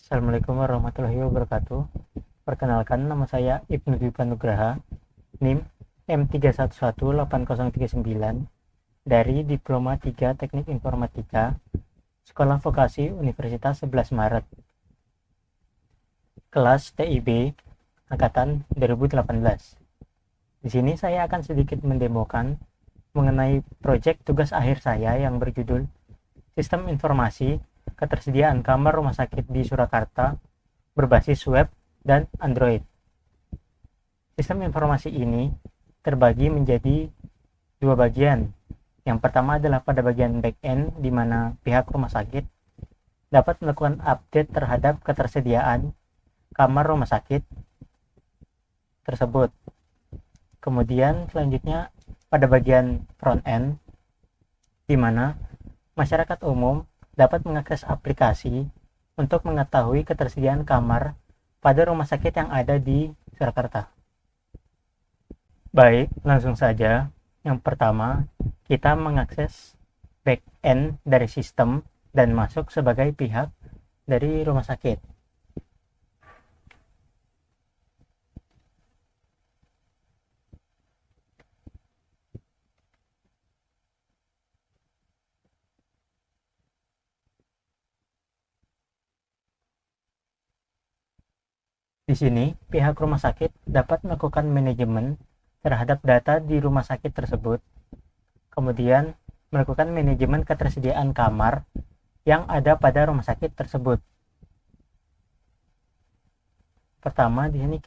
Assalamualaikum warahmatullahi wabarakatuh. Perkenalkan, nama saya Ibnu Dwi Panugraha, NIM M31180399 dari Diploma 3 Teknik Informatika, Sekolah Vokasi Universitas 11 Maret, kelas TIB angkatan 2018. Di sini saya akan sedikit mendemokan mengenai proyek tugas akhir saya yang berjudul Sistem Informasi Ketersediaan Kamar Rumah Sakit di Surakarta berbasis web dan Android. Sistem informasi ini terbagi menjadi dua bagian. Yang pertama adalah pada bagian back-end, di mana pihak rumah sakit dapat melakukan update terhadap ketersediaan kamar rumah sakit tersebut. Kemudian selanjutnya pada bagian front-end, di mana masyarakat umum dapat mengakses aplikasi untuk mengetahui ketersediaan kamar pada rumah sakit yang ada di Surakarta. Baik, langsung saja. Yang pertama, kita mengakses back-end dari sistem dan masuk sebagai pihak dari rumah sakit. Di sini, pihak rumah sakit dapat melakukan manajemen terhadap data di rumah sakit tersebut, kemudian melakukan manajemen ketersediaan kamar yang ada pada rumah sakit tersebut. Pertama, di sini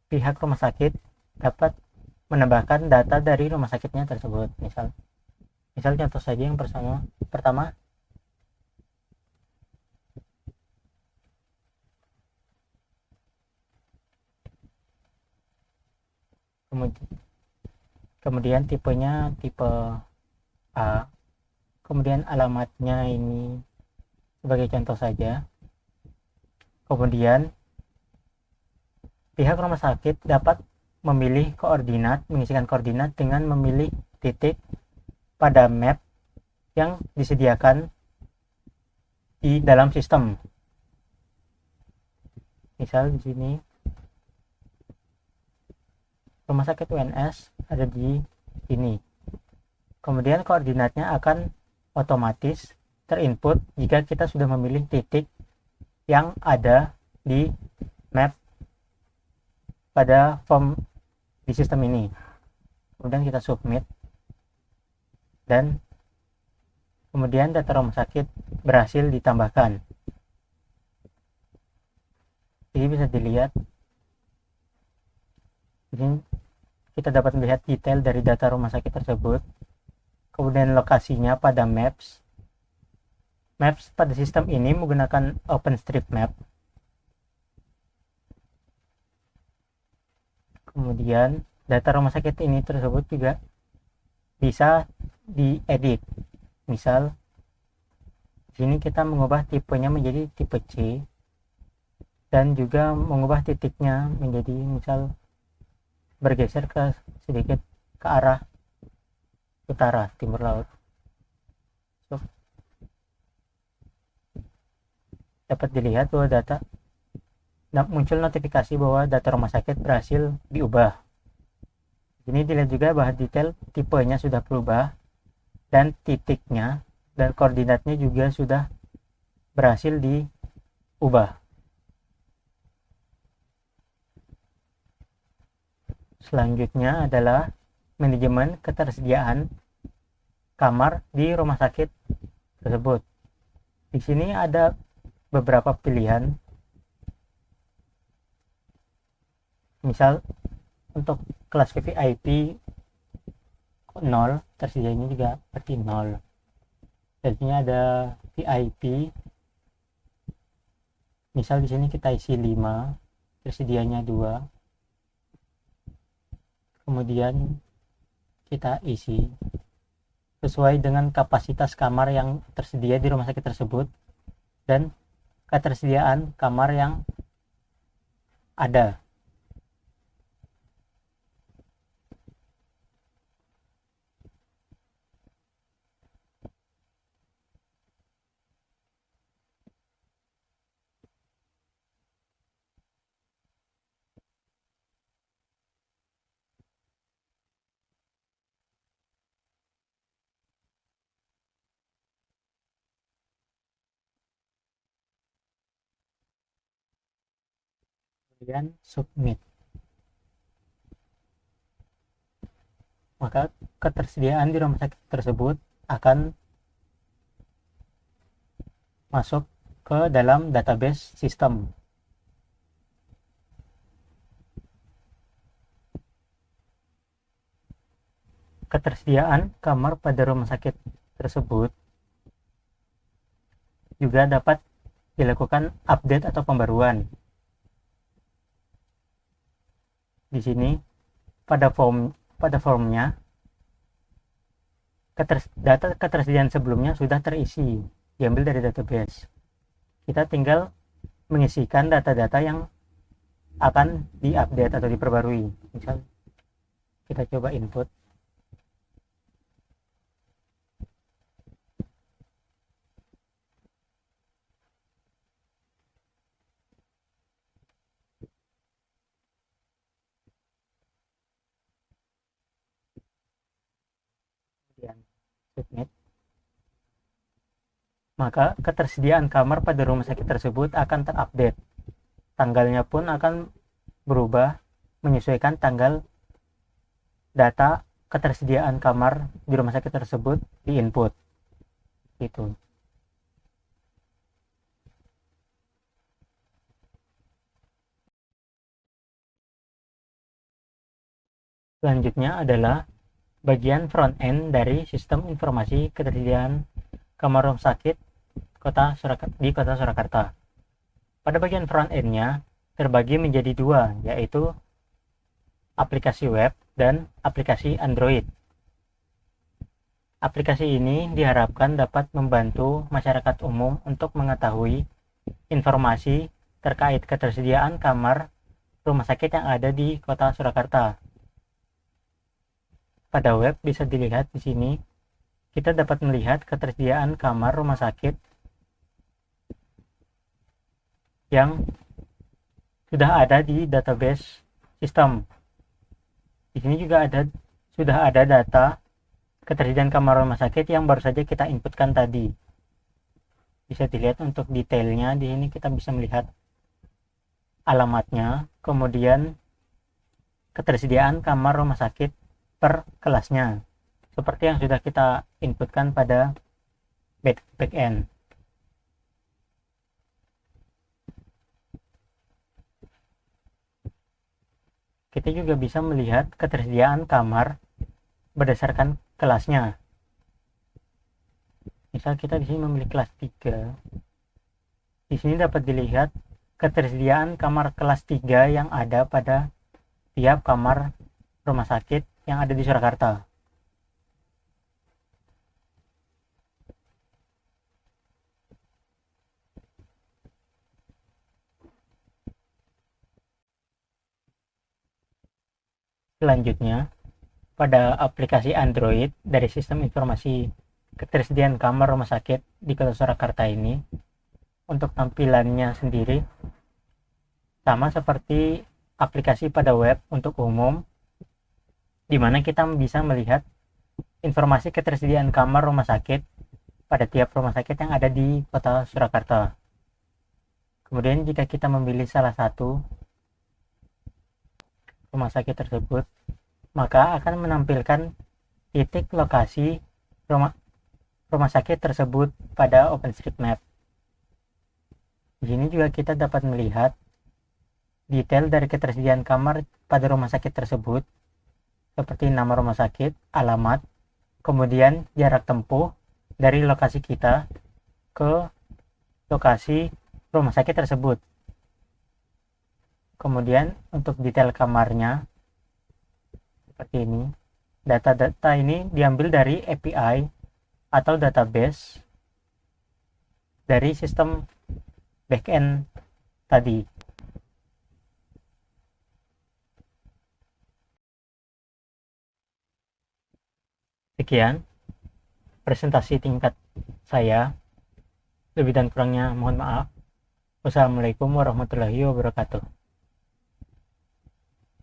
pihak rumah sakit dapat menambahkan data dari rumah sakitnya tersebut. Misal contoh saja yang pertama, kemudian tipenya tipe A, kemudian alamatnya ini sebagai contoh saja. Kemudian pihak rumah sakit dapat mengisikan koordinat dengan memilih titik pada map yang disediakan di dalam sistem. Misal di sini rumah sakit UNS ada di sini. Kemudian koordinatnya akan otomatis terinput jika kita sudah memilih titik yang ada di map pada form di sistem ini. Kemudian kita submit, dan kemudian data rumah sakit berhasil ditambahkan. Jadi bisa dilihat ini, kita dapat melihat detail dari data rumah sakit tersebut, kemudian lokasinya pada maps pada sistem ini menggunakan OpenStreetMap. Kemudian data rumah sakit ini tersebut juga bisa diedit. Misal di sini kita mengubah tipenya menjadi tipe C, dan juga mengubah titiknya menjadi misal bergeser sedikit ke arah utara timur laut. Dapat dilihat bahwa muncul notifikasi bahwa data rumah sakit berhasil diubah. Ini dilihat juga bahwa detail tipenya sudah berubah, dan titiknya dan koordinatnya juga sudah berhasil diubah. Selanjutnya adalah manajemen ketersediaan kamar di rumah sakit tersebut. Di sini ada beberapa pilihan. Misal untuk kelas VVIP 0, tersedianya juga seperti 0. Jadinya ada VIP. Misal di sini kita isi 5, tersedianya 2. Kemudian kita isi sesuai dengan kapasitas kamar yang tersedia di rumah sakit tersebut dan ketersediaan kamar yang ada. kemudian submit. Maka ketersediaan di rumah sakit tersebut akan masuk ke dalam database sistem. Ketersediaan kamar pada rumah sakit tersebut juga dapat dilakukan update atau pembaruan. Di sini pada formnya data ketersediaan sebelumnya sudah terisi, diambil dari database. Kita tinggal mengisikan data-data yang akan diupdate atau diperbarui. Misal kita coba input. Kemudian submit. Maka ketersediaan kamar pada rumah sakit tersebut akan terupdate. Tanggalnya pun akan berubah menyesuaikan tanggal data ketersediaan kamar di rumah sakit tersebut di input. Gitu. Selanjutnya adalah bagian front end dari sistem informasi ketersediaan kamar rumah sakit di Kota Surakarta. Pada bagian front end-nya terbagi menjadi dua, yaitu aplikasi web dan aplikasi Android. Aplikasi ini diharapkan dapat membantu masyarakat umum untuk mengetahui informasi terkait ketersediaan kamar rumah sakit yang ada di Kota Surakarta. Pada web bisa dilihat di sini, kita dapat melihat ketersediaan kamar rumah sakit yang sudah ada di database sistem. Di sini juga sudah ada data ketersediaan kamar rumah sakit yang baru saja kita inputkan tadi. Bisa dilihat untuk detailnya, di sini kita bisa melihat alamatnya, kemudian ketersediaan kamar rumah sakit per kelasnya, seperti yang sudah kita inputkan pada backend. Kita juga bisa melihat ketersediaan kamar berdasarkan kelasnya. Misal kita di sini memilih kelas 3. Di sini dapat dilihat ketersediaan kamar kelas 3 yang ada pada tiap kamar rumah sakit yang ada di Surakarta. Selanjutnya, pada aplikasi Android dari sistem informasi ketersediaan kamar rumah sakit di Kota Surakarta ini, untuk tampilannya sendiri sama seperti aplikasi pada web untuk umum, di mana kita bisa melihat informasi ketersediaan kamar rumah sakit pada tiap rumah sakit yang ada di Kota Surakarta. Kemudian jika kita memilih salah satu rumah sakit tersebut, maka akan menampilkan titik lokasi rumah sakit tersebut pada OpenStreetMap. Di sini juga kita dapat melihat detail dari ketersediaan kamar pada rumah sakit tersebut, seperti nama rumah sakit, alamat, kemudian jarak tempuh dari lokasi kita ke lokasi rumah sakit tersebut. Kemudian untuk detail kamarnya seperti ini. Data-data ini diambil dari API atau database dari sistem backend tadi. Sekian presentasi tingkat saya. Lebih dan kurangnya mohon maaf. Wassalamualaikum warahmatullahi wabarakatuh.